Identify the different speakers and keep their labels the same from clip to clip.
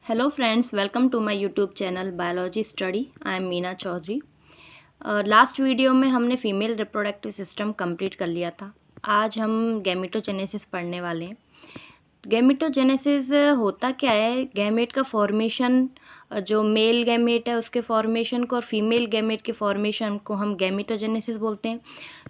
Speaker 1: Hello friends, welcome to my YouTube channel Biology Study. I am Meena Chaudhary. Last video में हमने female reproductive system complete कर लिया था। आज हम गैमेटोजेनेसिस पढ़ने वाले हैं। गैमेटोजेनेसिस होता क्या है? गैमेट का फॉर्मेशन, जो मेल गैमेट है उसके फॉर्मेशन को और फीमेल गैमेट के फॉर्मेशन को हम गैमेटोजेनेसिस बोलते हैं।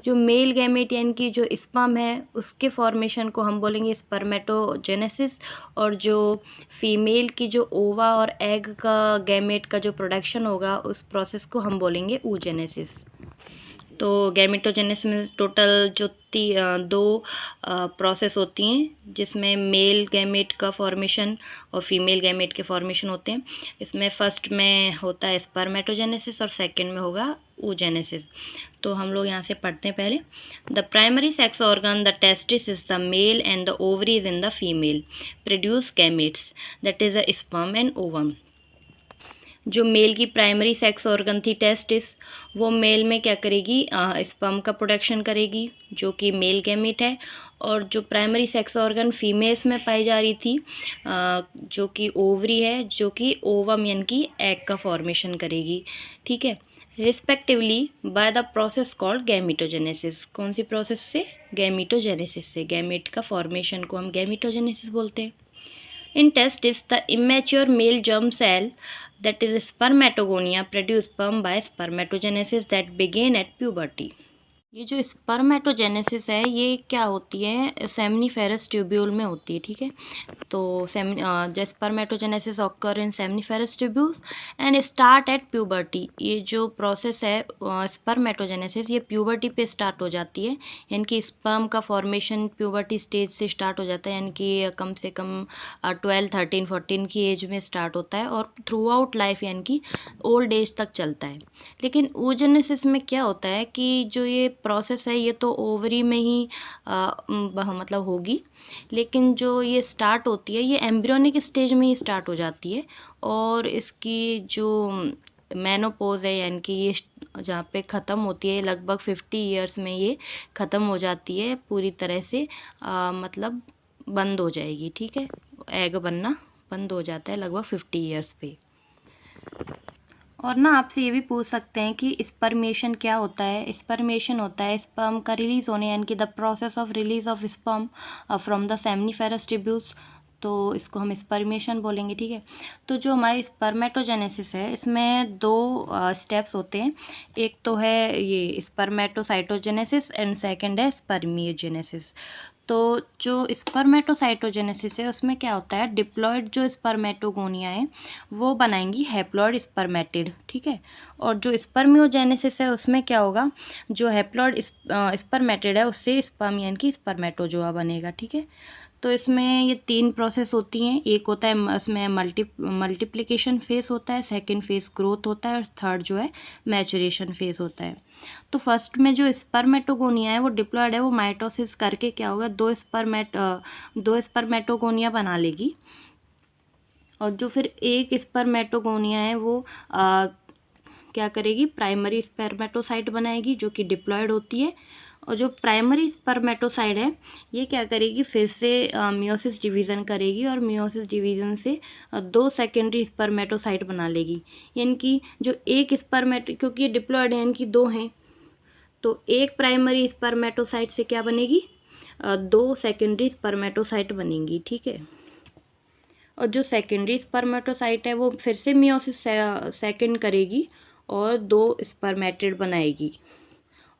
Speaker 1: जो मेल गैमेट यानी कि जो स्पर्म है उसके फॉर्मेशन को हम बोलेंगे स्पर्मेटोजेनेसिस, और जो फीमेल की जो ओवा और एग का गैमेट का जो प्रोडक्शन होगा उस प्रोसेस को हम बोलेंगे oogenesis। तो गैमेटोजेनेसिस में टोटल जो दो प्रोसेस होती हैं, जिसमें मेल गैमेट का फॉर्मेशन और फीमेल गैमेट के फॉर्मेशन होते हैं। इसमें फर्स्ट में होता है स्पर्मेटोजेनेसिस और सेकंड में होगा oogenesis। तो हम लोग यहाँ से पढ़ते हैं पहले। The primary sex organ the testis is the male and the ovaries in the female produce gametes that is a sperm and ovum. जो मेल की प्राइमरी सेक्स ऑर्गन थी टेस्टिस, वो मेल में क्या करेगी? स्पर्म का प्रोडक्शन करेगी जो कि मेल गैमेट है। और जो प्राइमरी सेक्स ऑर्गन फीमेल्स में पाई जा रही थी जो कि ओवरी है, जो कि ओवम यानी कि एग का फॉर्मेशन करेगी। ठीक है, respectively by the process called gametogenesis. कौन सी प्रोसेस से? गैमेटोजेनेसिस से। गैमेट का फॉर्मेशन को हम गैमेटोजेनेसिस बोलते हैं। In testis, the immature male germ cell, that is spermatogonia, produce sperm by spermatogenesis that begin at puberty. ये जो स्पर्मेटोजेनेसिस है ये क्या होती है? सेमनीफेरस ट्यूब्यूल में होती है। ठीक है, तो spermatogenesis occur in seminiferous tubules and start at puberty. ये जो प्रोसेस है स्पर्मेटोजेनेसिस, ये प्यूबर्टी पे स्टार्ट हो जाती है, यानी कि स्पर्म का फॉर्मेशन प्यूबर्टी स्टेज से स्टार्ट हो जाता है, यानी कि कम से कम 12, 13, 14 की एज में स्टार्ट होता है और थ्रू आउट लाइफ यानी कि ओल्ड एज तक चलता है। लेकिन oogenesis में क्या होता है कि जो ये प्रोसेस है ये तो ओवरी में ही मतलब होगी, लेकिन जो ये स्टार्ट होती है ये एम्ब्रियोनिक स्टेज में ही स्टार्ट हो जाती है। और इसकी जो मेनोपोज है यानी कि ये जहाँ पे ख़त्म होती है, लगभग 50 ईयर्स में ये ख़त्म हो जाती है पूरी तरह से, मतलब बंद हो जाएगी। ठीक है, एग बनना बंद हो जाता है लगभग 50 ईयर्स पे। और ना आपसे ये भी पूछ सकते हैं कि स्पर्मेशन क्या होता है? स्पर्मेशन होता है स्पर्म का रिलीज होने, यानी कि the process of release of sperm from the seminiferous tubules. तो इसको हम स्पर्मेशन बोलेंगे। ठीक है, तो जो हमारी स्पर्मेटोजेनेसिस है इसमें दो स्टेप्स होते हैं। एक तो है ये स्पर्मेटोसाइटोजेनेसिस एंड सेकंड है स्पर्मियोजेनेसिस। तो जो स्पर्मेटोसाइटोजेनेसिस है उसमें क्या होता है? डिप्लॉयड जो स्पर्मेटोगोनिया है वो बनाएंगी हैप्लॉयड स्पर्मेटिड। ठीक है, और जो स्पर्मियोजेनेसिस है उसमें क्या होगा? जो हैप्लॉयड स्पर्मेटिड है उससे स्पर्म यानी कि स्पर्मेटोजोआ बनेगा। ठीक है, तो इसमें ये 3 प्रोसेस होती हैं। एक होता है इसमें मल्टीप्लिकेशन फेज होता है, सेकंड फेज ग्रोथ होता है और थर्ड जो है मैचुरेशन फेज होता है। तो फर्स्ट में जो स्पर्मेटोगोनिया है वो डिप्लॉयड है, वो माइटोसिस करके क्या होगा? दो स्पर्मेटोगोनिया बना लेगी। और जो फिर एक स्पर्मेटोगोनिया है वो क्या करेगी? प्राइमरी स्पर्मेटोसाइट बनाएगी जो कि डिप्लॉयड होती है। और जो प्राइमरी स्पर्मेटोसाइट है ये क्या करेगी? फिर से मियोसिस डिवीज़न करेगी और मियोसिस डिवीज़न से 2 सेकेंडरी स्पर्मेटोसाइट बना लेगी। यानी कि जो एक क्योंकि ये डिप्लॉयड है यानी कि 2 हैं, तो एक प्राइमरी स्पर्मेटोसाइट से क्या बनेगी? 2 सेकेंडरी स्पर्मेटोसाइट बनेंगी। ठीक है, और जो सेकेंडरी स्पर्मेटोसाइट है वो फिर से मियोसिस सेकेंड करेगी और 2 स्पर्मेटिड बनाएगी।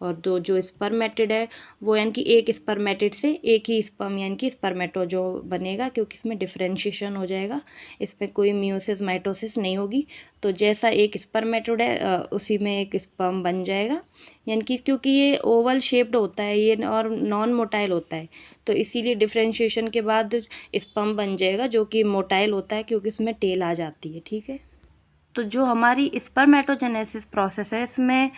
Speaker 1: और दो जो स्पर्मेटिड है वो यानी कि एक स्पर्मेटिड से एक ही स्पर्म यानी कि स्पर्मेटोजो बनेगा, क्योंकि इसमें डिफरेंशिएशन हो जाएगा, इसमें कोई मियोसिस माइटोसिस नहीं होगी। तो जैसा एक स्पर्मेटिड है उसी में एक स्पर्म बन जाएगा, यानी कि क्योंकि ये ओवल शेप्ड होता है ये और नॉन मोटाइल होता है, तो इसीलिए डिफरेंशिएशन के बाद स्पर्म बन जाएगा जो कि मोटाइल होता है क्योंकि इसमें टेल आ जाती है। ठीक है, तो जो हमारी स्पर्मेटोजेनेसिस प्रोसेस है इसमें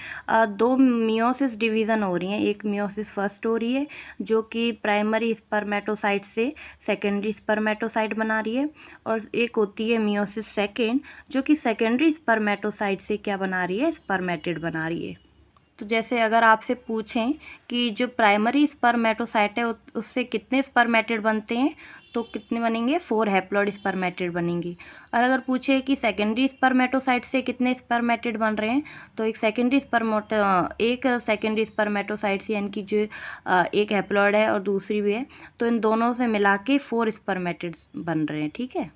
Speaker 1: 2 मियोसिस डिवीज़न हो रही हैं। एक मियोसिस फर्स्ट हो रही है जो कि प्राइमरी स्पर्मेटोसाइट से सेकेंडरी स्पर्मेटोसाइट बना रही है, और एक होती है मियोसिस सेकेंड जो कि सेकेंडरी स्पर्मेटोसाइट से क्या बना रही है? स्पर्मेटिड बना रही है। तो जैसे अगर आपसे पूछें कि जो प्राइमरी स्पर्मेटोसाइट है उससे कितने स्पर्मेटिड बनते हैं, तो कितने बनेंगे, 4 हैप्लॉइड स्पर्मेटिड बनेंगे। और अगर पूछे कि सेकेंडरी स्पर्मेटोसाइट से कितने स्पर्मेटिड बन रहे हैं, तो एक सेकेंडरी स्पर्मेटोसाइट से, यानी कि जो एक हैप्लॉइड है और दूसरी भी है, तो इन दोनों से मिला के 4 स्पर्मेटिड्स बन रहे हैं। ठीक है,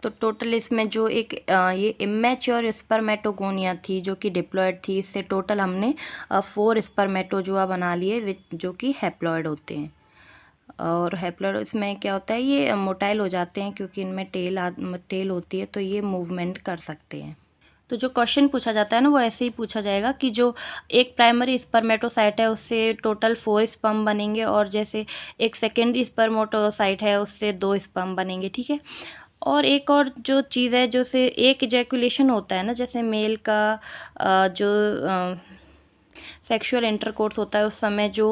Speaker 1: तो टोटल इसमें जो एक ये इमेच्योर स्पर्मेटोगोनिया थी जो कि डिप्लॉयड थी, इससे टोटल हमने 4 स्पर्मेटोजोआ बना लिए जो कि हैप्लॉयड होते हैं। और हैप्लॉयड इसमें क्या होता है, ये मोटाइल हो जाते हैं क्योंकि इनमें टेल होती है, तो ये मूवमेंट कर सकते हैं। तो जो क्वेश्चन पूछा जाता है ना, वो ऐसे ही पूछा जाएगा कि जो एक प्राइमरी स्पर्मेटोसाइट है उससे टोटल 4 स्पर्म बनेंगे, और जैसे एक सेकेंडरी स्पर्मेटोसाइट है उससे 2 स्पर्म बनेंगे। ठीक है, और एक और जो चीज़ है, जो से एक इजैकुलेशन होता है ना, जैसे मेल का जो सेक्सुअल इंटरकोर्स होता है उस समय जो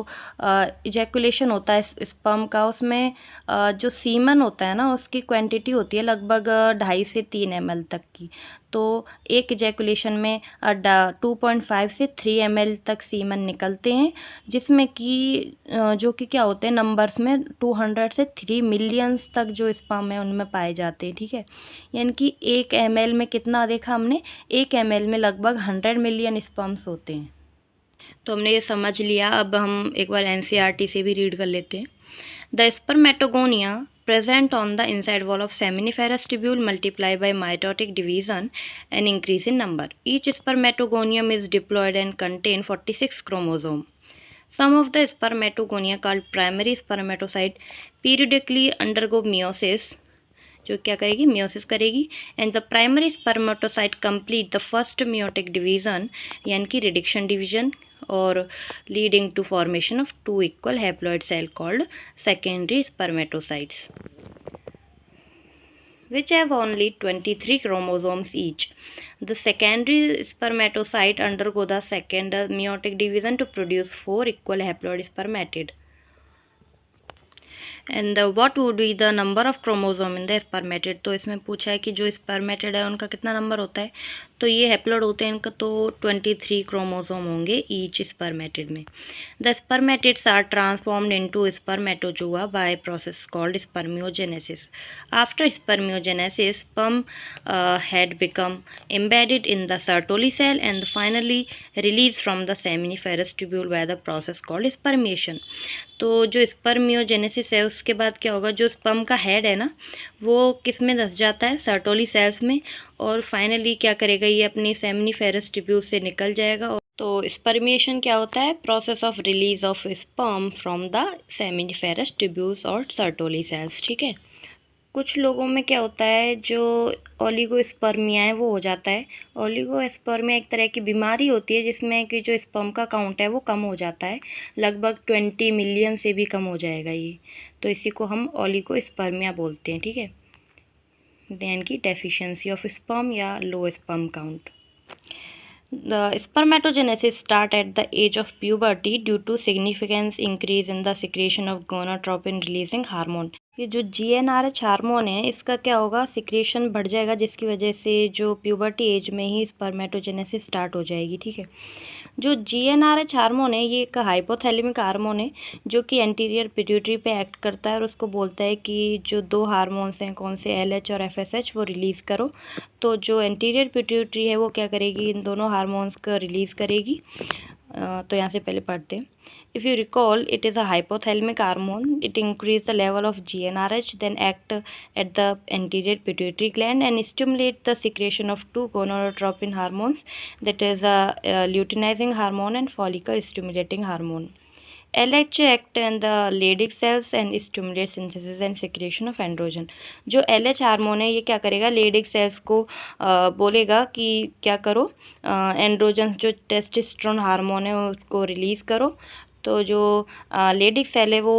Speaker 1: इजैकुलेशन होता है स्पर्म का, उसमें जो सीमन होता है ना, उसकी क्वांटिटी होती है लगभग 2.5 से 3 ml तक की। तो एक इजैकुलेशन में 2.5 से 3 ml तक सीमन निकलते हैं, जिसमें कि जो कि क्या होते हैं नंबर्स में 200 से 3 मिलियंस तक जो स्पर्म है उनमें पाए जाते हैं। ठीक है, यानी कि 1 ml में कितना देखा हमने, 1 ml में लगभग 100 मिलियन स्पर्म्स होते हैं। तो हमने ये समझ लिया। अब हम एक बार NCERT से भी रीड कर लेते हैं। The spermatogonia present on the inside wall of seminiferous tubule multiply by mitotic division and increase in number. Each spermatogonium is diploid and contain 46 chromosomes. Some of the spermatogonia called primary spermatocyte periodically undergo meiosis, जो क्या करेगी, meiosis करेगी, and the primary spermatocyte complete the first meiotic division, यानी कि reduction division, और leading to formation of 2 equal haploid cell called secondary spermatocytes which have only 23 chromosomes each. The secondary spermatocyte undergo the second meiotic division to produce 4 equal haploid spermatid. And what would be the number of chromosome in the spermatid. तो इसमें पूछा है कि जो spermatid है उनका कितना number होता है, तो ये हैप्लॉइड होते हैं इनका, तो 23 क्रोमोसोम होंगे ईच स्पर्मेटिड में। The spermatids are transformed into spermatozoa by process called spermiogenesis. After spermiogenesis sperm had become embedded in the Sertoli cell and finally released from the seminiferous tubule by the process called spermiation. तो जो spermiogenesis है उसके बाद क्या होगा, जो sperm का head है ना वो किस में धंस जाता है, सर्टोली सेल्स में, और फाइनली क्या करेगा, ये अपनी सेमिनिफेरस ट्यूब्यूल से निकल जाएगा। तो स्पर्मिएशन क्या होता है, process of release of sperm from the seminiferous tubules और सर्टोली सेल्स। ठीक है, कुछ लोगों में क्या होता है, जो ओलिगोस्पर्मिया है वो हो जाता है। ओलिगोस्पर्मिया एक तरह की बीमारी होती है जिसमें कि जो स्पर्म का काउंट है वो कम हो जाता है, लगभग 20 मिलियन से भी कम हो जाएगा ये, तो इसी को हम ओलिगोस्पर्मिया बोलते हैं। ठीक है, यानी कि डेफिशिएंसी ऑफ स्पर्म या low sperm count. The spermatogenesis start at the age of puberty due to significant increase in the secretion of gonadotropin releasing hormone. ये जो GnRH हार्मोन है इसका क्या होगा, सिक्रेशन बढ़ जाएगा, जिसकी वजह से जो प्यूबर्टी एज में ही स्पर्मेटोजेनेसिस स्टार्ट हो जाएगी। ठीक है, जो GnRH हार्मोन है ये एक हाइपोथैलेमिक हार्मोन है जो कि एंटीरियर पिट्यूटरी पे एक्ट करता है और उसको बोलता है कि जो 2 हार्मोन्स हैं, कौन से LH और FSH, वो रिलीज़ करो। तो जो एंटीरियर पिट्यूटरी है वो क्या करेगी, इन दोनों हार्मोन्स को रिलीज़ करेगी। तो यहाँ से पहले पढ़ते हैं। If you recall, it is a hypothalamic hormone. It increases the level of GnRH, then act at the anterior pituitary gland and stimulate the secretion of 2 gonadotropin hormones, that is a luteinizing hormone and follicle stimulating hormone. LH act on the Leydig cells and stimulate synthesis and secretion of androgen. जो LH hormone है ये क्या करेगा, Leydig cells को बोलेगा कि क्या करो, एंड्रोजन जो टेस्टोस्टेरोन हार्मोन है उसको रिलीज़ करो। तो जो लेडिक सेल है वो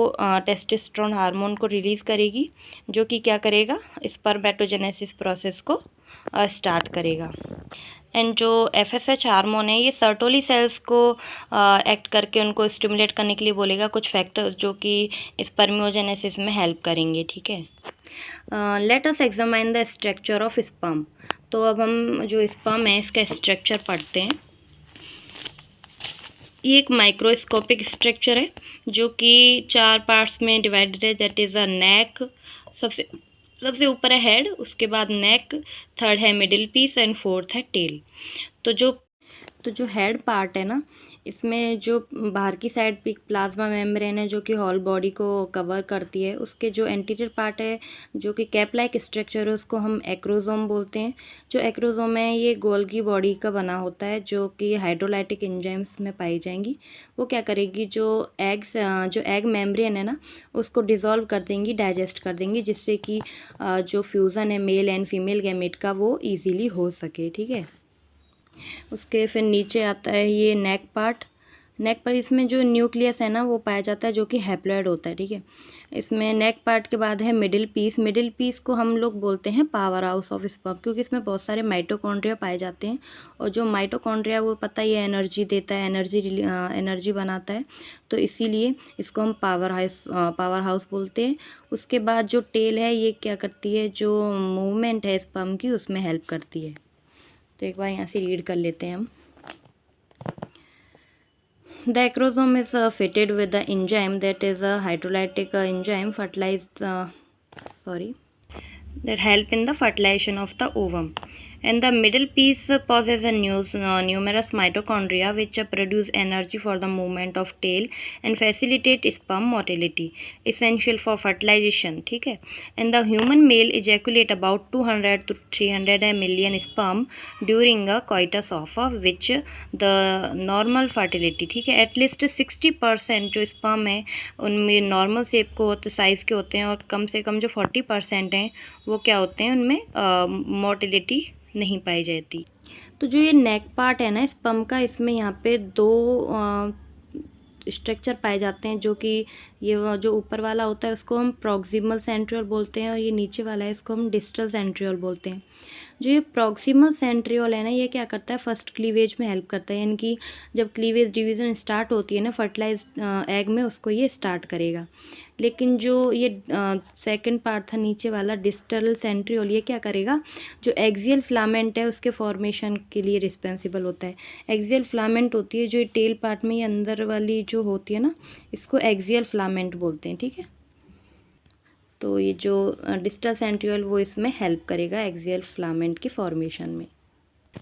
Speaker 1: टेस्टोस्टेरोन हार्मोन को रिलीज़ करेगी, जो कि क्या करेगा, स्पर्मेटोजेनेसिस प्रोसेस को स्टार्ट करेगा। एंड जो FSH हार्मोन है ये सर्टोली सेल्स को एक्ट करके उनको स्टिमुलेट करने के लिए बोलेगा कुछ फैक्टर जो कि स्पर्मियोजेनेसिस में हेल्प करेंगे। ठीक है, let us examine the structure of sperm. तो अब हम जो स्पर्म है इसका स्ट्रक्चर पढ़ते हैं। ये एक माइक्रोस्कोपिक स्ट्रक्चर है जो कि 4 पार्ट्स में डिवाइडेड है। दैट इज़ अ नेक, सबसे ऊपर है हेड, उसके बाद नेक, थर्ड है मिडिल पीस एंड फोर्थ है टेल। तो जो हेड पार्ट है ना, इसमें जो बाहर की साइड पे प्लाज्मा मेम्ब्रेन है जो कि होल बॉडी को कवर करती है। उसके जो एंटीरियर पार्ट है जो कि कैप लाइक स्ट्रक्चर है उसको हम एक्रोसोम बोलते हैं। जो एक्रोसोम है ये गोल्गी बॉडी का बना होता है जो कि हाइड्रोलाइटिक एंजाइम्स में पाई जाएंगी। वो क्या करेगी, जो एग मेम्ब्रेन है ना उसको डिज़ोल्व कर देंगी, डाइजेस्ट कर देंगी, जिससे कि जो फ्यूज़न है मेल एंड फीमेल गैमेट का वो ईजीली हो सके। ठीक है, उसके फिर नीचे आता है ये नेक पार्ट। नेक पर इसमें जो न्यूक्लियस है ना वो पाया जाता है जो कि हैप्लॉइड होता है। ठीक है, इसमें नेक पार्ट के बाद है मिडिल पीस। मिडिल पीस को हम लोग बोलते हैं पावर हाउस ऑफ स्पर्म, क्योंकि इसमें बहुत सारे माइटोकॉन्ड्रिया पाए जाते हैं। और जो माइटोकॉन्ड्रिया वो पता ही है एनर्जी देता है, एनर्जी बनाता है, तो इसीलिए इसको हम पावर हाउस बोलते हैं। उसके बाद जो टेल है ये क्या करती है, जो मूवमेंट है स्पर्म की उसमें हेल्प करती है। तो एक बार यहाँ से रीड कर लेते हैं हम। The acrosome is fitted with the enzyme that is a hydrolytic enzyme that help in the fertilization of the ovum. And the middle piece possesses numerous mitochondria which produce energy for the movement of tail and facilitate sperm motility, essential for fertilization. ठीक है, and the human male ejaculate about 200 to 300 million sperm during a coitus of which the normal fertility, ठीक है, at least 60% जो sperm है उनमें normal shape को size के होते हैं और कम से कम जो 40% हैं वो क्या होते हैं, उनमें मोटिलिटी नहीं पाई जाती। तो जो ये नेक पार्ट है ना स्पर्म का, इसमें यहाँ पे 2 स्ट्रक्चर पाए जाते हैं, जो कि ये जो ऊपर वाला होता है उसको हम प्रॉक्सिमल सेंट्रियोल बोलते हैं और ये नीचे वाला है इसको हम डिस्टल सेंट्रियोल बोलते हैं। जो ये प्रॉक्सिमल सेंट्रियोल है ना ये क्या करता है, फर्स्ट क्लीवेज में हेल्प करता है, यानी कि जब क्लीवेज डिवीज़न स्टार्ट होती है ना फर्टिलाइज एग में, उसको ये स्टार्ट करेगा। लेकिन जो ये सेकंड पार्ट था नीचे वाला डिस्टल सेंट्रियोल, ये क्या करेगा, जो एक्सियल फिलामेंट है उसके फॉर्मेशन के लिए रिस्पॉन्सिबल होता है। एक्सियल फिलामेंट होती है जो टेल पार्ट में, ये अंदर वाली जो होती है ना इसको एक्सियल फिलामेंट बोलते हैं। ठीक है, तो ये जो डिस्टल सेंट्रियोल वो इसमें हेल्प करेगा एक्सियल फिलामेंट की फॉर्मेशन में।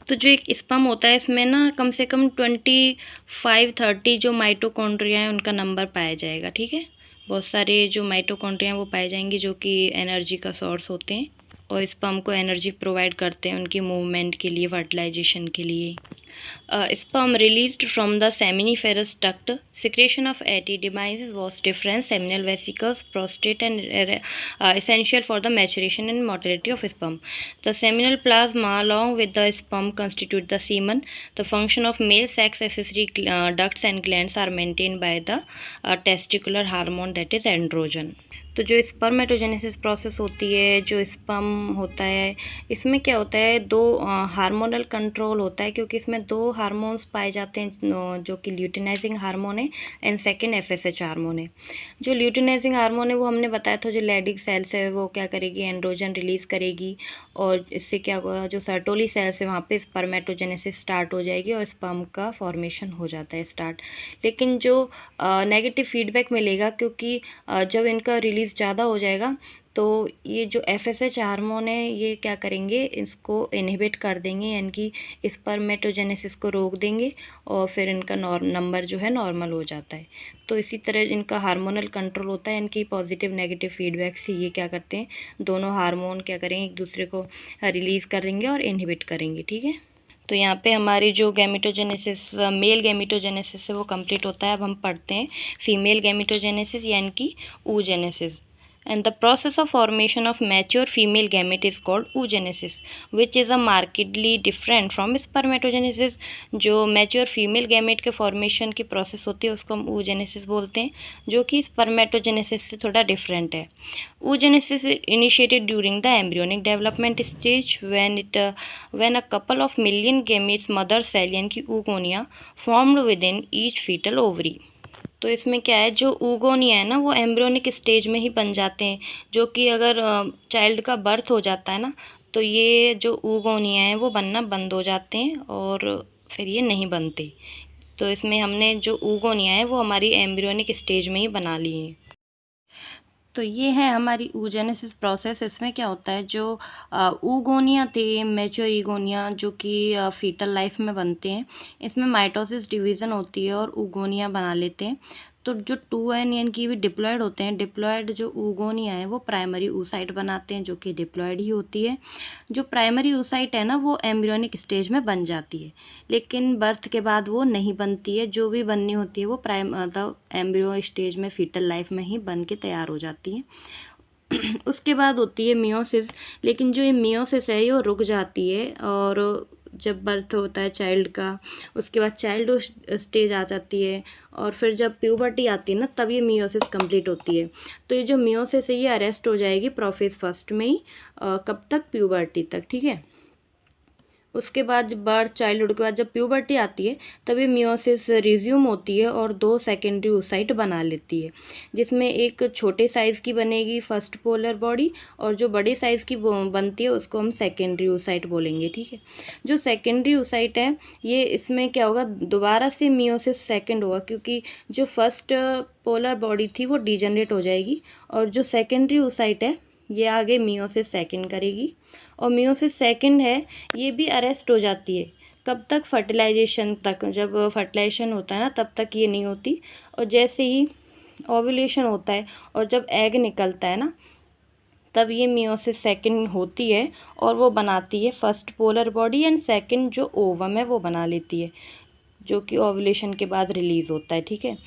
Speaker 1: तो जो एक स्पर्म होता है इसमें ना कम से कम 25-30 जो माइटोकॉन्ड्रिया हैं उनका नंबर पाया जाएगा। ठीक है, बहुत सारे जो माइटोकॉन्ड्रिया हैं वो पाए जाएंगे जो कि एनर्जी का सोर्स होते हैं और स्पर्म को एनर्जी प्रोवाइड करते हैं उनकी मूवमेंट के लिए, फर्टिलाइजेशन के लिए। Sperm released from the seminiferous duct, secretion of epididymis was different seminal vesicles, prostate and essential for the maturation and motility of sperm. The seminal plasma along with the sperm constitute the semen. The function of male sex accessory ducts and glands are maintained by the testicular hormone that is androgen. तो जो spermatogenesis process होती है, जो sperm होता है, इसमें क्या होता है, 2 हार्मोनल कंट्रोल होता है, क्योंकि इसमें 2 हार्मोन्स पाए जाते हैं जो कि ल्यूटिनाइजिंग हार्मोन है एंड सेकंड FSH हार्मोन है। जो ल्यूटिनाइजिंग हार्मोन है वो हमने बताया था, जो लेडिक सेल्स है वो क्या करेगी, एंड्रोजन रिलीज़ करेगी और इससे क्या होगा, जो सर्टोली सेल्स है वहाँ पे स्पर्मेटोजेनेसिस स्टार्ट हो जाएगी और स्पर्म का फॉर्मेशन हो जाता है स्टार्ट। लेकिन जो नेगेटिव फीडबैक मिलेगा, क्योंकि जब इनका रिलीज़ ज़्यादा हो जाएगा तो ये जो FSH हार्मोन है ये क्या करेंगे, इसको इनहिबिट कर देंगे, यानी कि स्पर्मेटोजेनेसिस को रोक देंगे और फिर इनका नंबर जो है नॉर्मल हो जाता है। तो इसी तरह इनका हार्मोनल कंट्रोल होता है, इनकी पॉजिटिव नेगेटिव फीडबैक से ये क्या करते हैं, दोनों हार्मोन क्या करेंगे, एक दूसरे को रिलीज़ करेंगे और इनहिबिट करेंगे। ठीक है, तो यहाँ पे हमारी जो गैमेटोजेनेसिस, मेल गैमेटोजेनेसिस है वो कंप्लीट होता है। अब हम पढ़ते हैं फीमेल गैमेटोजेनेसिस यानी कि oogenesis. And the process of formation of mature female gamete is called oogenesis, which is a markedly different from spermatogenesis. जो mature female gamete के formation की process होती है उसको हम oogenesis बोलते हैं, जो कि spermatogenesis से थोड़ा different है। oogenesis is initiated during the embryonic development stage when a couple of million gametes mother cell यानी कि oogonia formed within each fetal ovary. तो इसमें क्या है, जो oogonia है ना वो एम्ब्रियोनिक स्टेज में ही बन जाते हैं, जो कि अगर चाइल्ड का बर्थ हो जाता है ना तो ये जो oogonia है वो बनना बंद हो जाते हैं और फिर ये नहीं बनते। तो इसमें हमने जो oogonia है वो हमारी एम्ब्रियोनिक स्टेज में ही बना ली है। तो ये है हमारी oogenesis प्रोसेस। इसमें क्या होता है, जो oogonia थे, मैच्योर ईगोनिया जो कि फीटल लाइफ में बनते हैं, इसमें माइटोसिस डिवीज़न होती है और oogonia बना लेते हैं। तो जो 2n यानी कि भी डिप्लॉयड होते हैं, डिप्लॉयड जो oogonia है वो प्राइमरी oocyte बनाते हैं जो कि डिप्लॉयड ही होती है। जो प्राइमरी oocyte है ना वो एम्ब्रियोनिक स्टेज में बन जाती है, लेकिन बर्थ के बाद वो नहीं बनती है। जो भी बननी होती है वो मतलब एम्ब्रियो स्टेज में फीटल लाइफ में ही बन के तैयार हो जाती है। उसके बाद होती है मियोसिस, लेकिन जो ये मियोसिस है ये रुक जाती है और जब बर्थ होता है चाइल्ड का, उसके बाद चाइल्ड स्टेज आ जाती है और फिर जब प्यूबर्टी आती है ना तब ये मियोसिस कंप्लीट होती है। तो ये जो मियोसिस है ये अरेस्ट हो जाएगी प्रोफेज फर्स्ट में ही, कब तक, प्यूबर्टी तक, ठीक है। उसके बाद जब बर्थ, चाइल्डहुड के बाद जब प्यूबर्टी आती है तब ये मियोसिस रिज्यूम होती है और 2 सेकेंडरी oocyte बना लेती है, जिसमें एक छोटे साइज़ की बनेगी फर्स्ट पोलर बॉडी और जो बड़े साइज़ की बनती है उसको हम सेकेंडरी oocyte बोलेंगे, ठीक है। जो सेकेंडरी oocyte है ये, इसमें क्या होगा, दोबारा से मियोसिस सेकेंड होगा क्योंकि जो फर्स्ट पोलर बॉडी थी वो डिजनरेट हो जाएगी और जो सेकेंडरी oocyte है ये आगे मियोसिस सेकेंड करेगी और मियोसिस सेकेंड है ये भी अरेस्ट हो जाती है। कब तक, फर्टिलाइजेशन तक। जब फर्टिलाइजेशन होता है ना तब तक ये नहीं होती, और जैसे ही ओव्यूलेशन होता है और जब एग निकलता है ना तब ये मियोसिस सेकेंड होती है और वो बनाती है first polar body and second जो ओवम है वो बना लेती है, जो कि ओव्यूलेशन के बाद रिलीज़ होता है, ठीक है।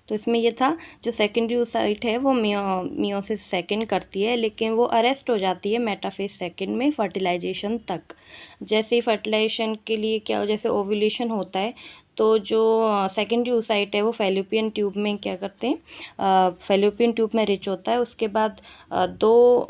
Speaker 1: तो इसमें ये था, जो सेकेंडरी oocyte है वो मियोसिस सेकेंड करती है, लेकिन वो अरेस्ट हो जाती है मेटाफेज सेकेंड में फर्टिलाइजेशन तक। जैसे ही फर्टिलाइजेशन के लिए क्या, जैसे ओव्यूलेशन होता है तो जो सेकेंडरी oocyte है वो फैलोपियन ट्यूब में क्या करते हैं, फैलोपियन ट्यूब में रिच होता है। उसके बाद 2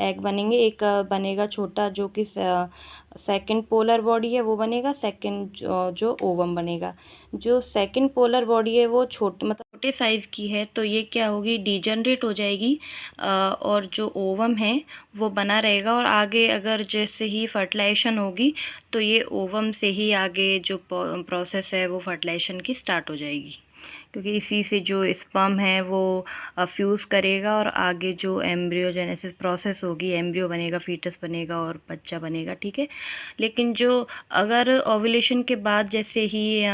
Speaker 1: एग बनेंगे, एक बनेगा छोटा जो कि सेकेंड पोलर बॉडी है वो बनेगा, सेकेंड जो ओवम बनेगा। जो सेकेंड पोलर बॉडी है वो छोटे साइज़ की है तो ये क्या होगी, डिजनरेट हो जाएगी और जो ओवम है वो बना रहेगा और आगे अगर जैसे ही फर्टिलाइजेशन होगी तो ये ओवम से ही आगे जो प्रोसेस है वो फर्टिलाइजेशन की स्टार्ट हो जाएगी, क्योंकि इसी से जो स्पर्म है वो फ्यूज़ करेगा और आगे जो एम्ब्रियोजेनेसिस प्रोसेस होगी, एम्ब्रियो बनेगा, फीटस बनेगा और बच्चा बनेगा, ठीक है। लेकिन जो अगर ओव्यूलेशन के बाद जैसे ही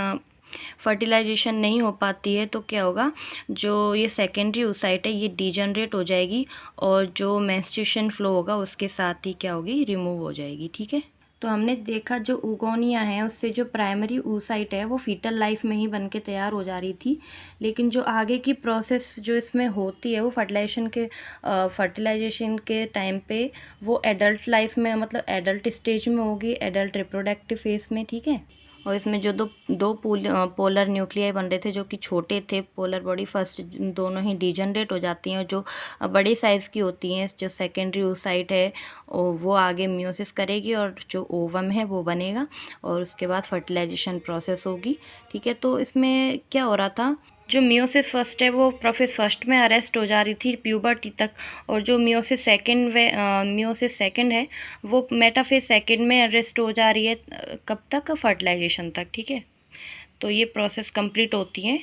Speaker 1: फर्टिलाइजेशन नहीं हो पाती है तो क्या होगा, जो ये सेकेंडरी oocyte है ये डिजनरेट हो जाएगी और जो मेंस्ट्रुएशन फ्लो होगा उसके साथ ही क्या होगी, रिमूव हो जाएगी, ठीक है। तो हमने देखा जो oogonia है उससे जो प्राइमरी oocyte है वो फीटल लाइफ में ही बन के तैयार हो जा रही थी, लेकिन जो आगे की प्रोसेस जो इसमें होती है वो फर्टिलाइजेशन के टाइम पे वो एडल्ट लाइफ में, मतलब एडल्ट स्टेज में होगी, एडल्ट रिप्रोडक्टिव फेज में, ठीक है। और इसमें जो दो पोलर न्यूक्लियाई बन रहे थे जो कि छोटे थे, पोलर बॉडी फर्स्ट दोनों ही डिजनरेट हो जाती हैं और जो बड़े साइज़ की होती हैं, जो सेकेंडरी oocyte है वो आगे मियोसिस करेगी और जो ओवम है वो बनेगा और उसके बाद फर्टिलाइजेशन प्रोसेस होगी, ठीक है। तो इसमें क्या हो रहा था, जो मियोसिस फर्स्ट है वो प्रोफेज फर्स्ट में अरेस्ट हो जा रही थी प्यूबर्टी तक, और जो मियोसिस सेकेंड है वो मेटाफेज सेकेंड में अरेस्ट हो जा रही है, कब तक, फर्टिलाइजेशन तक, ठीक है। तो ये प्रोसेस कंप्लीट होती है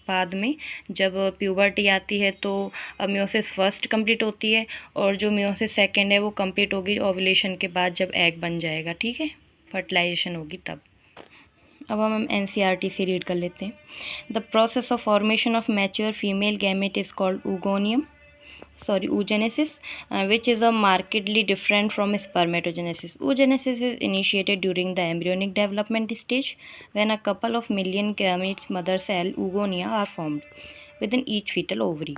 Speaker 1: बाद में, जब प्यूबर्टी आती है तो मियोसिस फर्स्ट कंप्लीट होती है और जो मियोसिस सेकेंड है वो कंप्लीट होगी ओव्यूलेशन के बाद जब एग बन जाएगा, ठीक है, फर्टिलाइजेशन होगी तब। अब हम NCERT से रीड कर लेते हैं। The process of formation of mature female gamete is called oogenesis, which is a markedly different from spermatogenesis. Oogenesis is initiated during the embryonic development stage when a couple of million gametes, mother cell oogonia, are formed within each fetal ovary.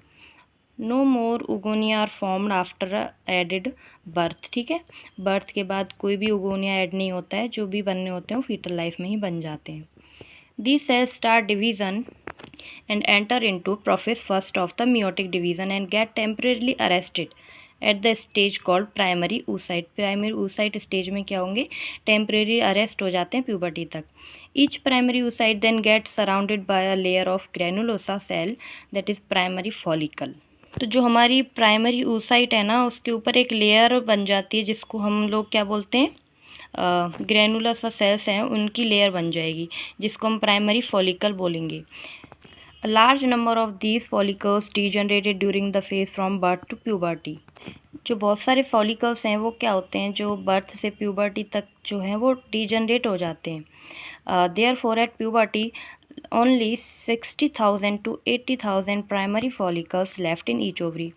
Speaker 1: No more oogonia are formed after added birth, ठीक है। Birth के बाद कोई भी oogonia add नहीं होता है, जो भी बनने होते हैं वो फीटल लाइफ में ही बन जाते हैं। These cells start division and enter into process first of the meiotic division and get temporarily arrested at the stage called primary oocyte. Primary oocyte stage में क्या होंगे, temporary arrest हो जाते हैं प्यूबर्टी तक। Each primary oocyte then gets surrounded by a layer of granulosa cell that is primary follicle. तो जो हमारी प्राइमरी oocyte है ना उसके ऊपर एक लेयर बन जाती है जिसको हम लोग क्या बोलते हैं, ग्रेनुलर सा सेल्स हैं उनकी लेयर बन जाएगी, जिसको हम प्राइमरी फॉलिकल बोलेंगे। A large number of these follicles degenerated during the phase from birth to puberty। जो बहुत सारे फॉलिकल्स हैं वो क्या होते हैं, जो बर्थ से प्यूबर्टी तक जो हैं वो डीजनरेट हो जाते हैं। Therefore at puberty only 60,000 to 80,000 primary follicles left in each ovary.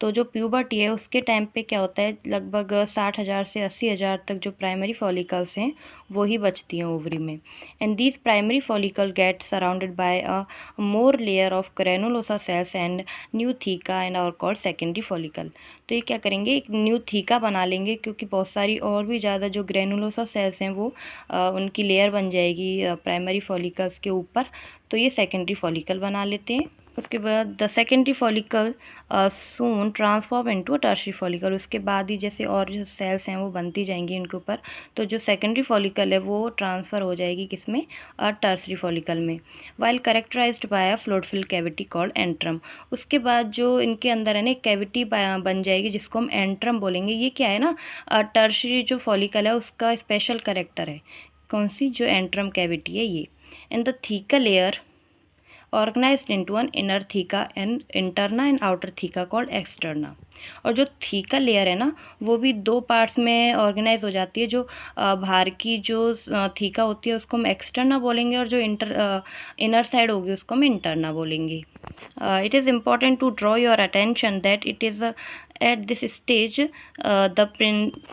Speaker 1: तो जो प्यूबर्टी है उसके टाइम पे क्या होता है, लगभग 60,000 से 80,000 तक जो प्राइमरी फॉलिकल्स हैं वो ही बचती हैं ओवरी में। And these primary follicle get surrounded by a more layer of granulosa cells and new theca and are called secondary follicle. तो ये क्या करेंगे, एक न्यू थीका बना लेंगे, क्योंकि बहुत सारी और भी ज़्यादा जो ग्रेनुलोसा सेल्स हैं वो उनकी लेयर बन जाएगी प्राइमरी फॉलिकल्स के ऊपर, तो ये सेकेंडरी फॉलिकल बना लेते हैं। उसके बाद the secondary follicle soon transform into tertiary follicle. उसके बाद ही जैसे और जो सेल्स हैं वो बनती जाएंगी इनके ऊपर, तो जो सेकेंडरी फॉलिकल है वो ट्रांसफ़र हो जाएगी किसमें, टर्शियरी फॉलिकल में। While characterized by a fluid filled cavity called antrum. उसके बाद जो इनके अंदर है ना एक कैविटी बन जाएगी जिसको हम एंट्रम बोलेंगे। ये क्या है ना, टर्शियरी जो फॉलिकल है उसका स्पेशल कैरेक्टर है। कौन सी, जो एंट्रम कैविटी है ये। And the theca layer organised into an inner theca and interna and outer theca called externa. और जो थीका लेयर है ना वो भी दो पार्ट्स में ऑर्गेनाइज हो जाती है। जो बाहर की जो थीका होती है उसको हम एक्सटर्ना बोलेंगे, और जो इनर साइड होगी उसको हम इंटरना बोलेंगे। It is important to draw your attention that it is at this stage the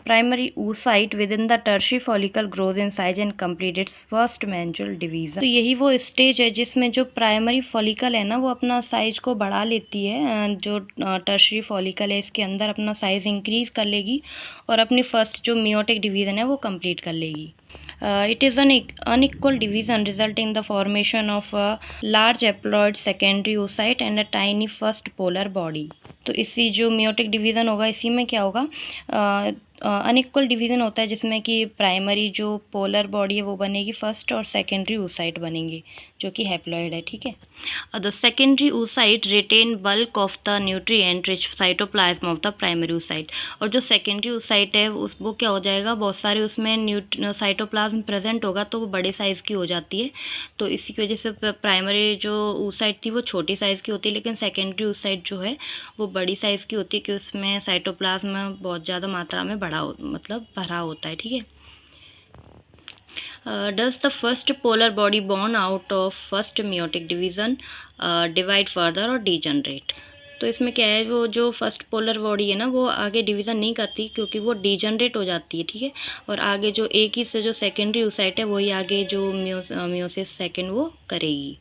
Speaker 1: primary oocyte within the tertiary follicle grows in size and complete its first menstrual division। तो यही वो stage है जिसमें जो primary follicle है ना वो अपना साइज को बढ़ा लेती है। जो टर्शियरी फॉलिकल है इसके अंदर अपना साइज इंक्रीज कर लेगी और अपनी फर्स्ट जो मियोटिक डिवीज़न है वो कंप्लीट कर लेगी। It is an unequal division resulting in the formation of a large haploid secondary oocyte and a tiny first polar body। तो इसी जो मियोटिक डिवीज़न होगा इसी में क्या होगा, अनइक्वल डिवीज़न होता है जिसमें कि प्राइमरी जो पोलर बॉडी है वो बनेगी फर्स्ट और सेकेंडरी oocyte बनेंगे जो कि हैप्लॉइड है, ठीक है। The secondary oocyte retain bulk of the nutrient rich cytoplasm of the primary oocyte। और जो सेकेंडरी oocyte है वो क्या हो जाएगा, बहुत सारे उसमें साइटोप्लाज्म प्रेजेंट होगा तो वो बड़े साइज़ की हो जाती है। तो इसी की वजह से प्राइमरी जो oocyte थी वो छोटी साइज़ की होती है, लेकिन सेकेंडरी oocyte जो है वो बड़ी साइज़ की होती है कि उसमें साइटोप्लाज्म बहुत ज़्यादा मात्रा में भरा होता है, ठीक है। Does the first polar body born out of first meiotic division divide further or degenerate? तो इसमें क्या है, वो जो फर्स्ट पोलर बॉडी है ना वो आगे डिवीज़न नहीं करती क्योंकि वो डीजनरेट हो जाती है, ठीक है। और आगे जो एक ही से जो सेकेंडरी oocyte है वही आगे जो मियोसिस सेकेंड वो करेगी।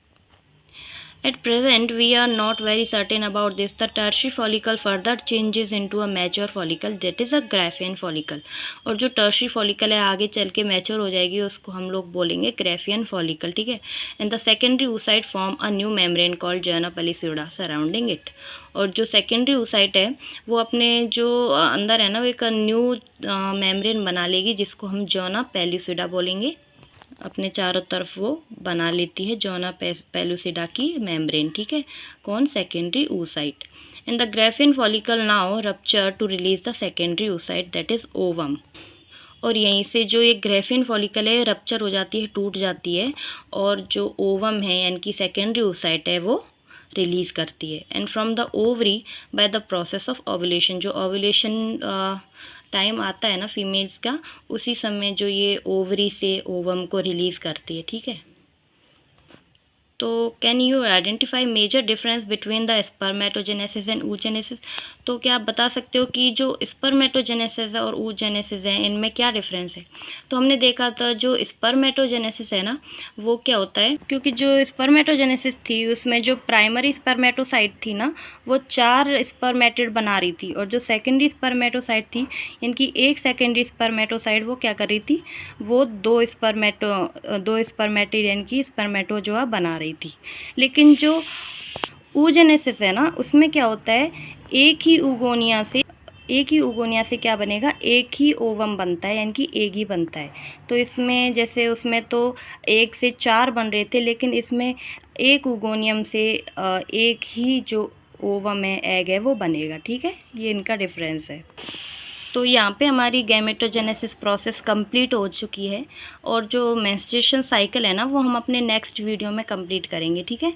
Speaker 1: At present, we are not very certain about this. The tertiary follicle further changes into a mature follicle, that is a Graafian follicle। और जो tertiary follicle है आगे चल के mature हो जाएगी उसको हम लोग बोलेंगे Graafian follicle, ठीक है। And the secondary oocyte form a new membrane called Zona pellucida surrounding it। और जो secondary oocyte है वो अपने जो अंदर है ना वो एक न्यू मेम्ब्रेन बना लेगी जिसको हम Zona pellucida बोलेंगे। अपने चारों तरफ वो बना लेती है जोना पेलुसिडा की मेम्ब्रेन, ठीक है। कौन, secondary oocyte। And the Graafian follicle now rupture to release the secondary oocyte that is ovum. और यहीं से जो ये ग्राफियन फॉलिकल है रप्चर हो जाती है, टूट जाती है, और जो ओवम है यानी कि सेकेंडरी oocyte है वो रिलीज़ करती है। And from the ovary by the process of ovulation. जो ओव्यूलेशन टाइम आता है ना फीमेल्स का, उसी समय जो ये ओवरी से ओवम को रिलीज़ करती है, ठीक है। तो can you identify major difference between the spermatogenesis and oogenesis। तो क्या आप बता सकते हो कि जो स्पर्मेटोजेनेसिस और oogenesis है इनमें क्या डिफरेंस है। तो हमने देखा था जो स्पर्मेटोजेनेसिस है ना वो क्या होता है, क्योंकि जो स्पर्मेटोजेनेसिस थी उसमें जो प्राइमरी स्पर्मेटोसाइट थी ना वो 4 स्पर्मेटिड बना रही थी, और जो सेकेंडरी स्पर्मेटोसाइट थी इनकी एक सेकेंडरी स्पर्मेटोसाइट वो क्या कर रही थी, वो 2 स्पर्मेटिड यानी कि स्पर्मेटो जो है बना रही थी। लेकिन जो oogenesis है ना उसमें क्या होता है, एक ही उगोनिया से क्या बनेगा, एक ही ओवम बनता है यानी कि एक ही बनता है। तो इसमें जैसे उसमें तो 1 से 4 बन रहे थे, लेकिन इसमें एक उगोनियम से एक ही जो ओवम है, एग है वो बनेगा, ठीक है। ये इनका डिफरेंस है। तो यहाँ पे हमारी गैमेटोजेनेसिस प्रोसेस कंप्लीट हो चुकी है और जो मेंस्ट्रुएशन साइकिल है ना वो हम अपने नेक्स्ट वीडियो में कंप्लीट करेंगे, ठीक है।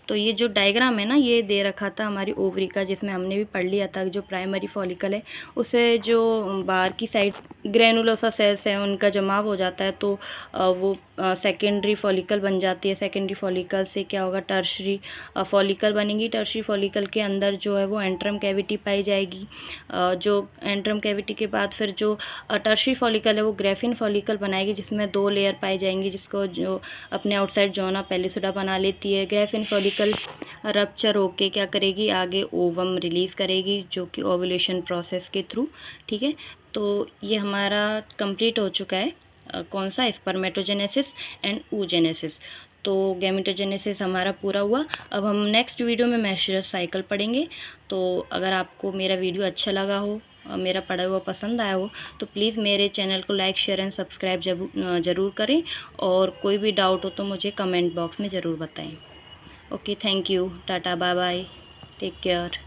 Speaker 1: तो ये जो डायग्राम है ना ये दे रखा था हमारी ओवरी का, जिसमें हमने भी पढ़ लिया था जो प्राइमरी फॉलिकल है उसे जो बाहर की साइड ग्रेनुलोसा सेल्स हैं उनका जमाव हो जाता है तो वो सेकेंडरी फॉलिकल बन जाती है। सेकेंडरी फॉलिकल से क्या होगा, टर्शरी फॉलिकल बनेगी। टर्शरी फॉलिकल के अंदर जो है वो एंट्रम कैविटी पाई जाएगी। जो एंट्रम कैविटी के बाद फिर जो टर्शरी फॉलिकल है वो ग्रेफिन फॉलिकल बनाएगी, जिसमें 2 लेयर पाई जाएंगी, जिसको जो अपने आउटसाइड जोना पेलिसुडा बना लेती है। ग्रेफिन फॉलिकल रप्चर होके क्या करेगी, आगे ओवम रिलीज़ करेगी, जो कि ओव्यूलेशन प्रोसेस के थ्रू, ठीक है। तो ये हमारा कंप्लीट हो चुका है कौन सा, स्पर्मेटोजेनेसिस एंड oogenesis। तो गैमेटोजेनेसिस हमारा पूरा हुआ। अब हम नेक्स्ट वीडियो में मेंस्ट्रुअल साइकिल पढ़ेंगे। तो अगर आपको मेरा वीडियो अच्छा लगा हो, मेरा पढ़ा हुआ पसंद आया हो, तो प्लीज़ मेरे चैनल को लाइक, शेयर एंड सब्सक्राइब ज़रूर करें। और कोई भी डाउट हो तो मुझे कमेंट बॉक्स में ज़रूर बताएं। Okay, thank you, tata, bye bye, take care.